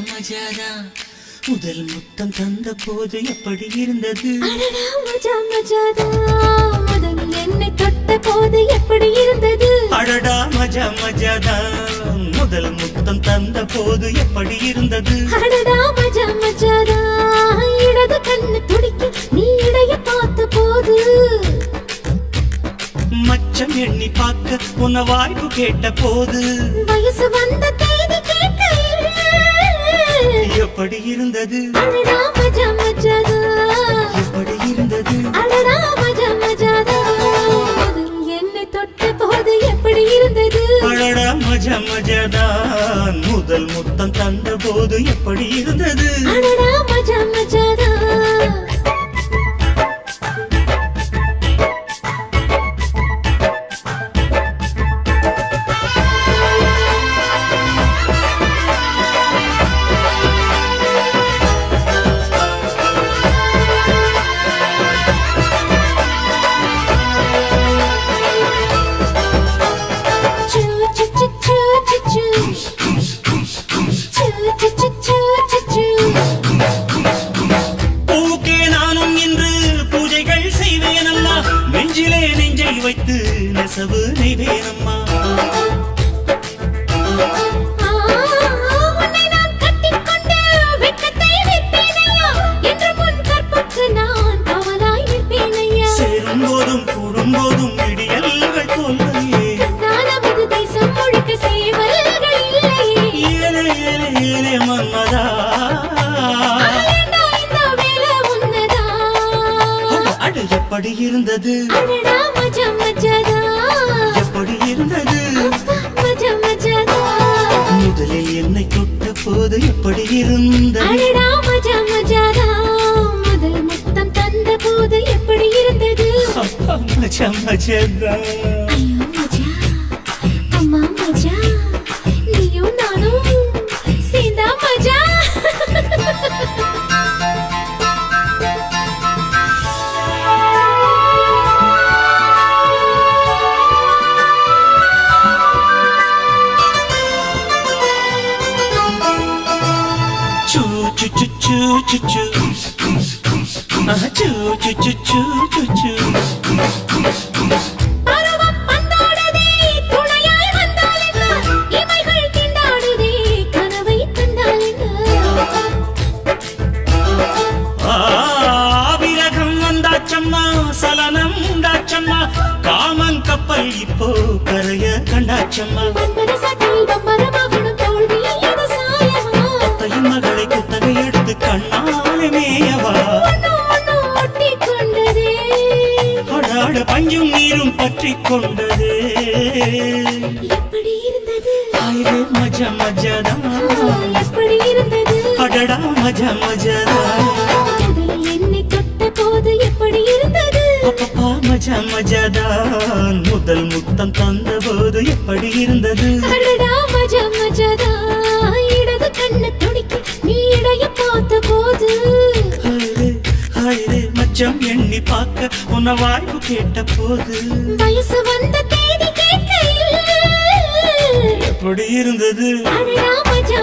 மஜாதான் முதல் முத்தம் தந்த போது எப்படி இருந்தது மஜா மஜாதான் முதல் என்னை தொட்ட போது எப்படி இருந்தது அடடா மஜா மஜாதான் முதல் முத்தம் தந்த போது எப்படி இருந்தது அடடா மஜா மஜாதான் இடது கண்ணு துடிக்க நீ இடைய பார்த்த போது மச்சம் எண்ணி பார்க்க உன்ன வாய்ப்பு கேட்ட போது வயசு வந்த தேதி கேட்கையில் எப்படி இருந்தது அடடா மஜா மஜாதான் எப்படி இருந்தது அடடா மஜா மஜாதான் என்னை தொட்ட போது எப்படி இருந்தது அடடா மஜா மஜாதான் முதல் முத்தம் தந்த போது எப்படி இருந்தது அடடா மஜா மஜாதான் பூக்கே நானும் இன்று பூஜைகள் செய்வேன் அம்மா நெஞ்சிலே நெஞ்சை வைத்து நெசவு நெய்வேனம்மா சேரும் போதும் கூடும் போதும் இடியல்கள் தோல்லையே ஏலே ஏலே ஏலே மன்மதா அட எப்படி இருந்தது எப்படி இருந்தது முதலில் என்னை தொட்ட போது எப்படி இருந்தது முதல் முத்தம் தந்த போது எப்படி இருந்தது மஜா மஜாதா ஐயோ மஜா அம்மா மஜா நீயும் நானும் சேர்ந்தா மஜா Choo choo choo choo choo choo. Choo choo choo choo choo choo. பருவம் பந்தாடுதே துணையாய் வந்தால் என்ன இமைகள் திண்டாடுதே கனவை தந்தால் விரகம் வந்தாச்சம்மா சலனம் உண்டாச்சம்மா காமன் கப்பல் இப்போ கரைய கண்டாச்சம்மா அத்தையின் மகளை குத்தகை எடுத்து கண்ணாலே மேயவா அடாட பஞ்சும் நீரும் பற்றி கொண்டது ஆயிரே மஜா மஜாதா எப்படி இருந்தது அடடா மஜா மஜாதா என்னை தொட்ட போது எப்படி இருந்தது அப்பப்பா மஜா மஜாதான் முதல் முத்தம் தந்த போது எப்படி இருந்தது அடடா மஜா மஜாதான் இடது கண்ணு துடிக்க நீ இடைய பார்த்த போது ஆயிரே மச்சம் எண்ணி பார்க்க உன்ன வாய்ப்பு கேட்ட போது வயசு வந்த தேதி கேட்கையில் எப்படி இருந்தது அடடா மஜா